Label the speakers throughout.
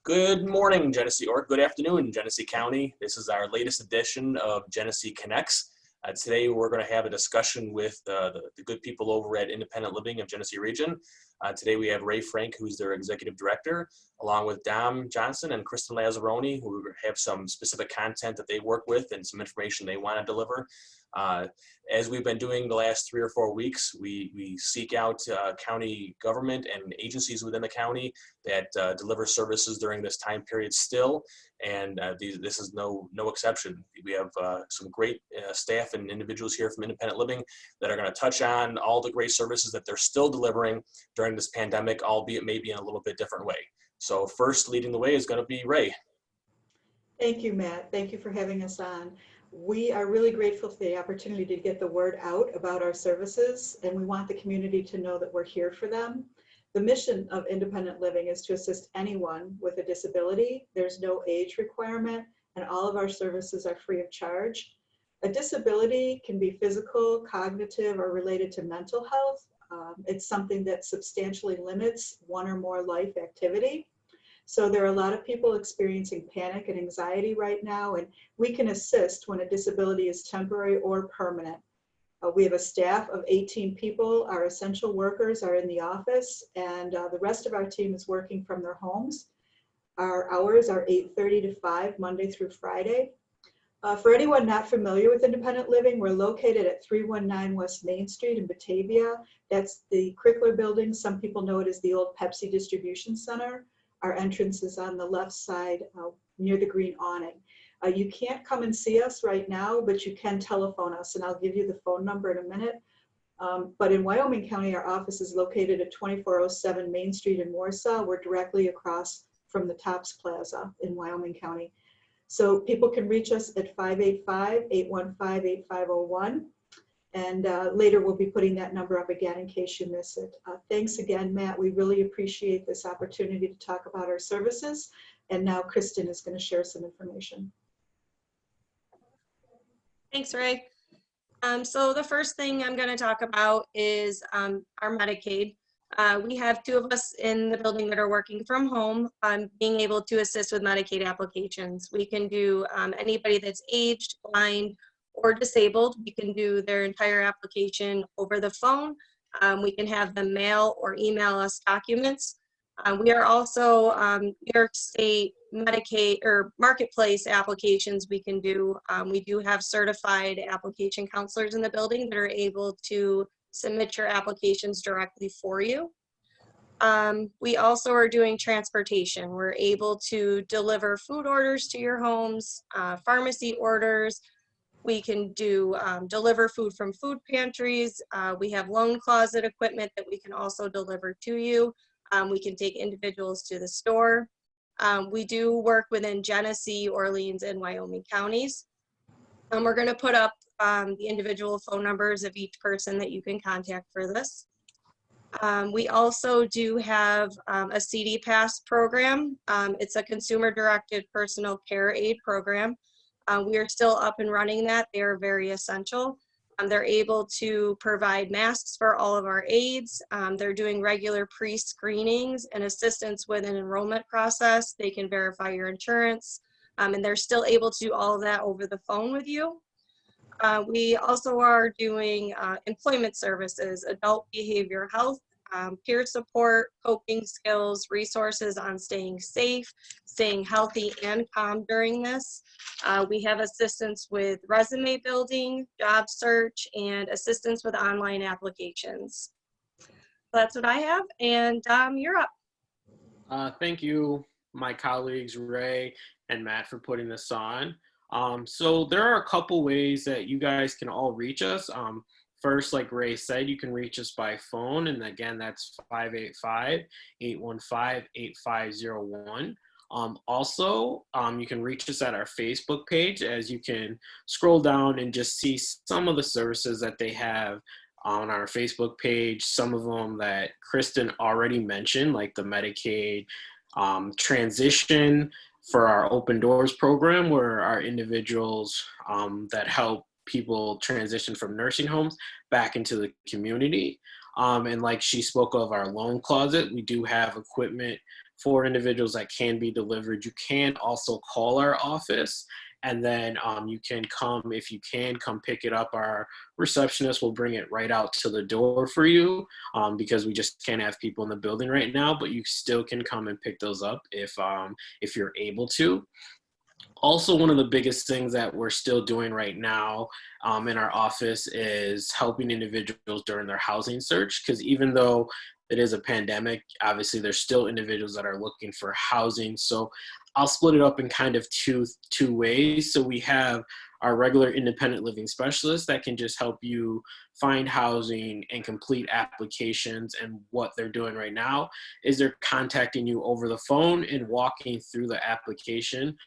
Speaker 1: Good morning, Genesee, or good afternoon, Genesee County. This is our latest edition of Genesee Connects. Today, we're going to have a discussion with the good people over at Independent Living of Genesee Region. Today, we have Ray Frank, who's their executive director, along with Dom Johnson and Kristen Lazzaroni, who have some specific content that they work with and some information they want to deliver. As we've been doing the last 3 or 4 weeks, we seek out county government and agencies within the county that deliver services during this time period still, and this is no exception. We have some great staff and individuals here from Independent Living that are going to touch on all the great services that they're still delivering during this pandemic, albeit maybe in a little bit different way. So first, leading the way is going to be Ray.
Speaker 2: Thank you, Matt. Thank you for having us on. We are really grateful for the opportunity to get the word out about our services, and we want the community to know that we're here for them. The mission of Independent Living is to assist anyone with a disability. There's no age requirement, and all of our services are free of charge. A disability can be physical, cognitive, or related to mental health. It's something that substantially limits one or more life activity. So there are a lot of people experiencing panic and anxiety right now, and we can assist when a disability is temporary or permanent. We have a staff of 18 people. Our essential workers are in the office, and the rest of our team is working from their homes. Our hours are 8:30 to 5, Monday through Friday. For anyone not familiar with Independent Living, we're located at 319 West Main Street in Batavia. That's the Crickler building. Some people know it as the old Pepsi Distribution Center. Our entrance is on the left side near the green awning. You can't come and see us right now, but you can telephone us, and I'll give you the phone number in a minute. But in Wyoming County, our office is located at 2407 Main Street in Warsaw. We're directly across from the Tops Plaza in Wyoming County. So people can reach us at 585-815-8501. And later we'll be putting that number up again in case you miss it. Thanks again, Matt. We really appreciate this opportunity to talk about our services. And now Kristen is going to share some information.
Speaker 3: Thanks, Ray. So the first thing I'm going to talk about is our Medicaid. We have 2 of us in the building that are working from home, being able to assist with Medicaid applications. We can do anybody that's aged, blind, or disabled. We can do their entire application over the phone. We can have them mail or email us documents. We are also New York State Medicaid or marketplace applications we can do. We do have certified application counselors in the building that are able to submit your applications directly for you. We also are doing transportation. We're able to deliver food orders to your homes, pharmacy orders. We can do deliver food from food pantries. We have loan closet equipment that we can also deliver to you. We can take individuals to the store. We do work within Genesee, Orleans, and Wyoming counties. We're going to put up the individual phone numbers of each person that you can contact for this. We also do have a CD Pass program. It's a consumer-directed personal care aid program. We are still up and running that. They are very essential. They're able to provide masks for all of our aides. They're doing regular pre-screenings and assistance with an enrollment process. They can verify your insurance, and they're still able to do all of that over the phone with you. We also are doing employment services, adult behavior health, peer support, coping skills, resources on staying safe, staying healthy and calm during this. We have assistance with resume building, job search, and assistance with online applications. That's what I have, and you're up.
Speaker 4: Thank you, my colleagues Ray and Matt, for putting this on. So there are a couple ways that you guys can all reach us. First, like Ray said, you can reach us by phone, and again, that's 585-815-8501. Also, you can reach us at our Facebook page, as you can scroll down and just see some of the services that they have on our Facebook page. Some of them that Kristen already mentioned, like the Medicaid transition for our Open Doors program, where our individuals that help people transition from nursing homes back into the community. And like she spoke of our loan closet, we do have equipment for individuals that can be delivered. You can also call our office, and then you can come, if you can, come pick it up. Our receptionist will bring it right out to the door for you, because we just can't have people in the building right now, but you still can come and pick those up if you're able to. Also, one of the biggest things that we're still doing right now in our office is helping individuals during their housing search, because even though it is a pandemic, obviously there's still individuals that are looking for housing. So I'll split it up in kind of two ways. So we have our regular independent living specialists that can just help you find housing and complete applications. And what they're doing right now is they're contacting you over the phone and walking through the application.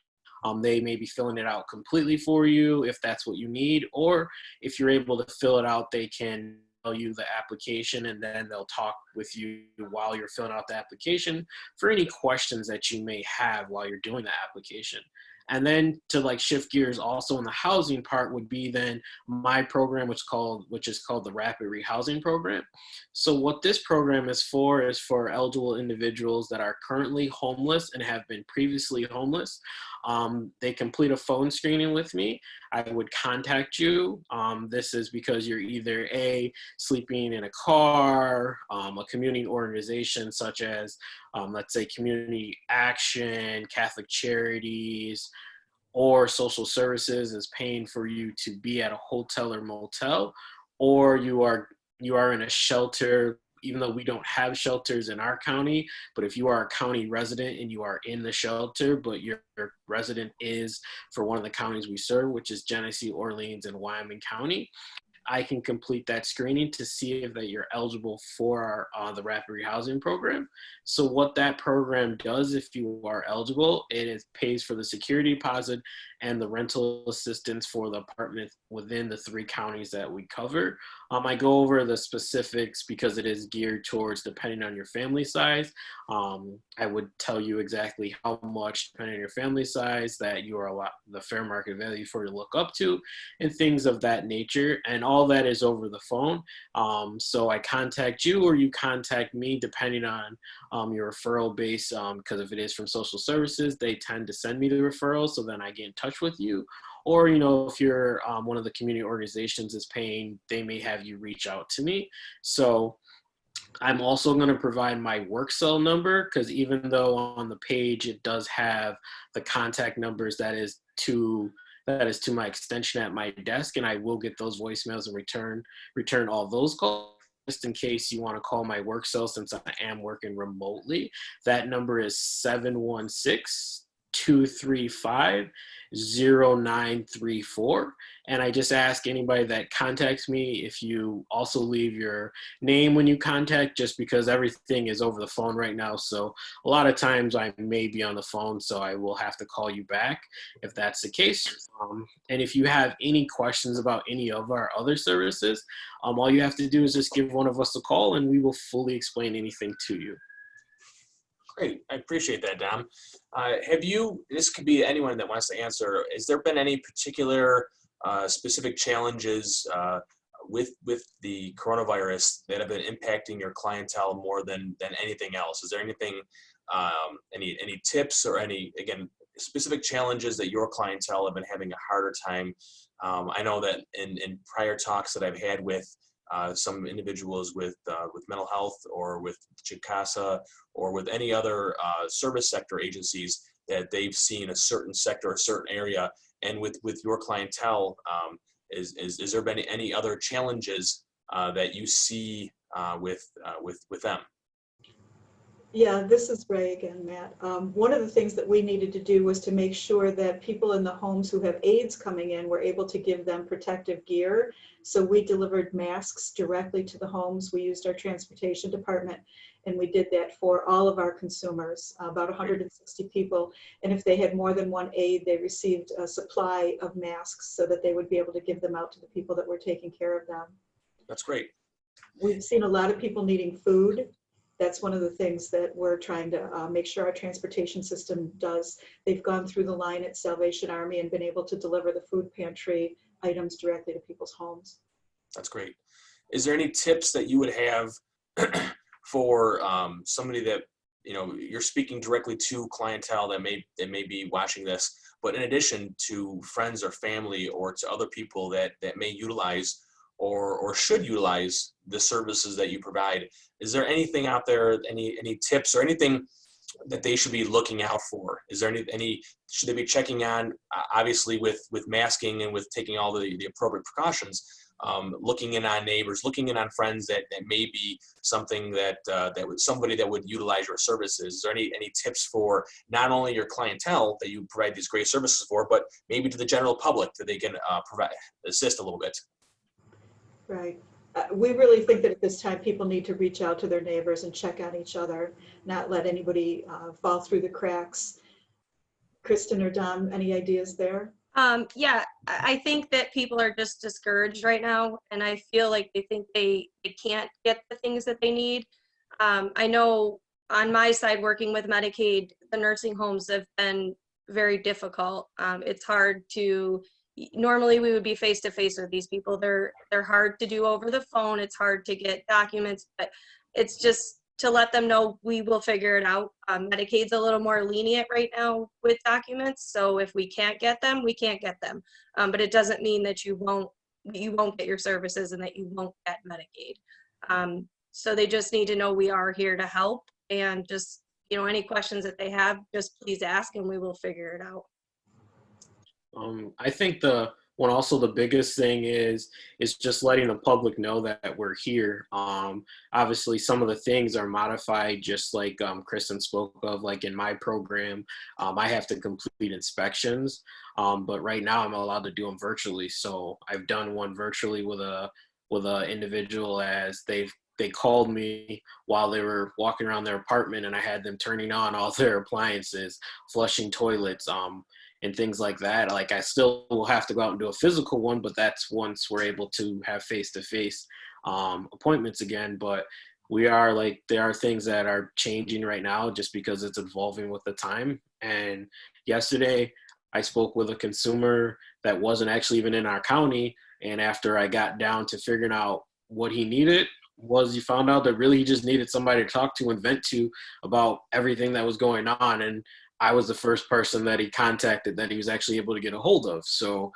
Speaker 4: They may be filling it out completely for you if that's what you need, or if you're able to fill it out, they can tell you the application, and then they'll talk with you while you're filling out the application for any questions that you may have while you're doing the application. And then to like shift gears also in the housing part would be then my program, which is called the Rapid Rehousing Program. So what this program is for eligible individuals that are currently homeless and have been previously homeless. They complete a phone screening with me. I would contact you. This is because you're either sleeping in a car, a community organization such as, let's say, Community Action, Catholic Charities, or social services is paying for you to be at a hotel or motel, or you are in a shelter, even though we don't have shelters in our county. But if you are a county resident and you are in the shelter, but your resident is for one of the counties we serve, which is Genesee, Orleans, and Wyoming County, I can complete that screening to see if that you're eligible for the Rapid Rehousing Program. So what that program does, if you are eligible, pays for the security deposit and the rental assistance for the apartment within the 3 counties that we cover. I go over the specifics because it is geared towards depending on your family size. I would tell you exactly how much, depending on your family size, that you are the fair market value for you to look up to, and things of that nature. And all that is over the phone. So I contact you or you contact me depending on your referral base, because if it is from social services, they tend to send me the referral, so then I get in touch with you. Or, if you're one of the community organizations is paying, they may have you reach out to me. So I'm also going to provide my work cell number, because even though on the page it does have the contact numbers, that is to my extension at my desk, and I will get those voicemails and return all those calls. Just in case you want to call my work cell, since I am working remotely, that number is 716-235-0934. And I just ask anybody that contacts me if you also leave your name when you contact, just because everything is over the phone right now. So a lot of times I may be on the phone, so I will have to call you back if that's the case. And if you have any questions about any of our other services, all you have to do is just give one of us a call and we will fully explain anything to you.
Speaker 1: Great, I appreciate that, Dom. This could be anyone that wants to answer, has there been any particular specific challenges with the coronavirus that have been impacting your clientele more than anything else? Is there anything, any tips or any, again, specific challenges that your clientele have been having a harder time? I know that in prior talks that I've had with some individuals with mental health or with Chicasa or with any other service sector agencies, that they've seen a certain sector, a certain area, and with your clientele, is there been any other challenges that you see with them?
Speaker 2: Yeah, this is Ray again, Matt. One of the things that we needed to do was to make sure that people in the homes who have aides coming in were able to give them protective gear. So we delivered masks directly to the homes. We used our transportation department, and we did that for all of our consumers, about 160 people. And if they had more than one aide, they received a supply of masks so that they would be able to give them out to the people that were taking care of them.
Speaker 1: That's great.
Speaker 2: We've seen a lot of people needing food. That's one of the things that we're trying to make sure our transportation system does. They've gone through the line at Salvation Army and been able to deliver the food pantry items directly to people's homes.
Speaker 1: That's great. Is there any tips that you would have for somebody that you know, you're speaking directly to clientele that may be watching this, but in addition to friends or family or to other people that may utilize or should utilize the services that you provide, is there anything out there, any tips or anything that they should be looking out for? Is there any should they be checking on, obviously with masking and with taking all the appropriate precautions, looking in on neighbors, looking in on friends that may be something that somebody that would utilize your services? Is there any tips for not only your clientele that you provide these great services for, but maybe to the general public that they can assist a little bit?
Speaker 2: Right. We really think that at this time, people need to reach out to their neighbors and check on each other, not let anybody fall through the cracks. Kristen or Don, any ideas there?
Speaker 3: Yeah, I think that people are just discouraged right now, and I feel like they think they can't get the things that they need. I know on my side, working with Medicaid, the nursing homes have been very difficult. It's hard to, normally we would be face to face with these people. They're hard to do over the phone. It's hard to get documents, but it's just to let them know we will figure it out. Medicaid's a little more lenient right now with documents, so if we can't get them, we can't get them. But it doesn't mean that you won't get your services and that you won't get Medicaid. So they just need to know we are here to help, and just, you know, any questions that they have, just please ask and we will figure it out.
Speaker 4: I think the biggest thing is just letting the public know that we're here. Obviously, some of the things are modified, just like Kristen spoke of. Like in my program, I have to complete inspections, but right now I'm allowed to do them virtually. So I've done one virtually with a individual, as they called me while they were walking around their apartment, and I had them turning on all their appliances, flushing toilets, and things like that. Like, I still will have to go out and do a physical one, but that's once we're able to have face-to-face appointments again. But there are things that are changing right now just because it's evolving with the time. And yesterday I spoke with a consumer that wasn't actually even in our county. And after I got down to figuring out what he needed, he found out that really he just needed somebody to talk to and vent to about everything that was going on. And I was the first person that he contacted that he was actually able to get a hold of. So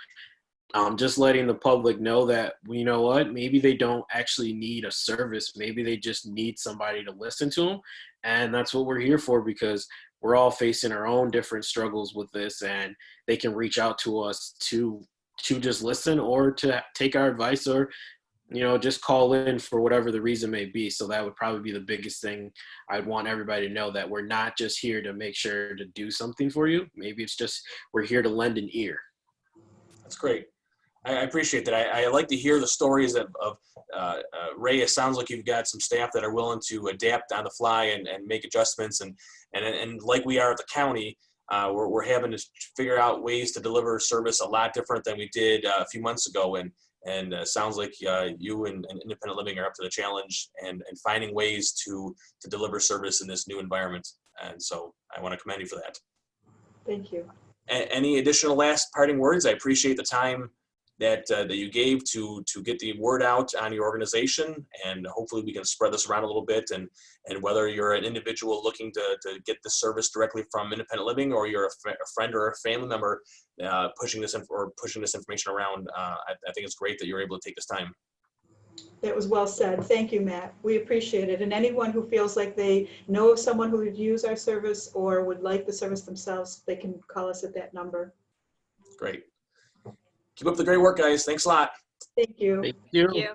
Speaker 4: just letting the public know that, you know what, maybe they don't actually need a service. Maybe they just need somebody to listen to them. And that's what we're here for, because we're all facing our own different struggles with this, and they can reach out to us to just listen or to take our advice, or, you know, just call in for whatever the reason may be. So that would probably be the biggest thing. I'd want everybody to know that we're not just here to make sure to do something for you. Maybe it's just we're here to lend an ear.
Speaker 1: That's great. I appreciate that. I like to hear the stories of Ray. It sounds like you've got some staff that are willing to adapt on the fly and make adjustments. And like we are at the county, we're having to figure out ways to deliver service a lot different than we did a few months ago. And sounds like you and Independent Living are up to the challenge and finding ways to deliver service in this new environment. And so I want to commend you for that.
Speaker 2: Thank you.
Speaker 1: Any additional last parting words? I appreciate the time that you gave to get the word out on your organization, and hopefully we can spread this around a little bit. And whether you're an individual looking to get the service directly from Independent Living, or you're a friend or a family member pushing this information around, I think it's great that you're able to take this time.
Speaker 2: That was well said. Thank you, Matt. We appreciate it. And anyone who feels like they know of someone who would use our service or would like the service themselves, they can call us at that number.
Speaker 1: Great. Keep up the great work, guys. Thanks a lot.
Speaker 2: Thank you.
Speaker 4: Thank you.
Speaker 3: Thank you.